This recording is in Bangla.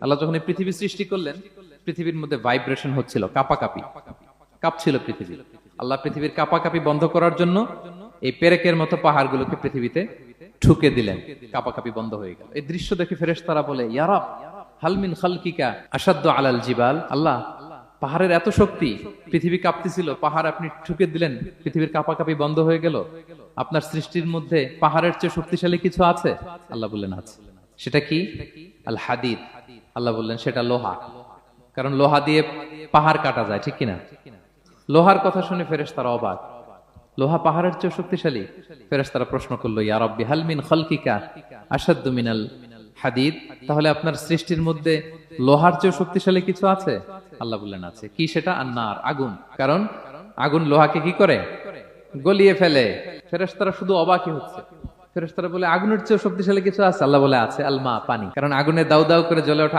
আল্লাহ যখন এই পৃথিবী সৃষ্টি করলেন, পৃথিবীর মধ্যে ভাইব্রেশন হচ্ছিল, কাঁপাকাঁপি, কাঁপছিল পৃথিবী। আল্লাহ পৃথিবীর কাঁপাকাঁপি বন্ধ করার জন্য এই পেরেকের মতো পাহাড়গুলোকে পৃথিবীতে ঠুকে দিলেন, কাঁপাকাঁপি বন্ধ হয়ে গেল। এই দৃশ্য দেখে ফেরেশতারা বলে, ইয়া রাব হালমিন খালকিকা আসাদ্দু আলাল জিবাল। আল্লাহ, পাহাড়ের এত শক্তি, পৃথিবী কাঁপতেছিল, পাহাড় আপনি ঠুকে দিলেন, পৃথিবীর কাঁপাকাঁপি বন্ধ হয়ে গেল। আপনার সৃষ্টির মধ্যে পাহাড়ের চেয়ে শক্তিশালী কিছু আছে? আল্লাহ বললেন আছে। সেটা কি? আল হাদিদ। আল্লাহ বললেন সেটা লোহা, কারণ লোহা দিয়ে পাহাড় কাটা যায়, ঠিক কিনা? লোহার কথা শুনে ফেরেশতারা অবাক, লোহা পাহাড়ের চেয়ে শক্তিশালী? ফেরেশতারা প্রশ্ন করলো, ইয়া রাব্বি হাল মিন খালকিকা আশাদ্দু মিনাল হাদিদ। তাহলে আপনার সৃষ্টির মধ্যে লোহার চেয়ে শক্তিশালী কিছু আছে? আল্লাহ বললেন আছে। কি সেটা? আন্নার, আগুন। কারণ আগুন লোহাকে কি করে? গলিয়ে ফেলে। ফেরেশতারা শুধু অবাকই হচ্ছে। ফেরেশতারা বলে আগুনের চেয়ে শক্তিশালী কিছু আছে? আল্লাহ বলে আছে, আল মা, পানি। কারণ আগুনে দাউ দাউ করে জ্বলে ওঠা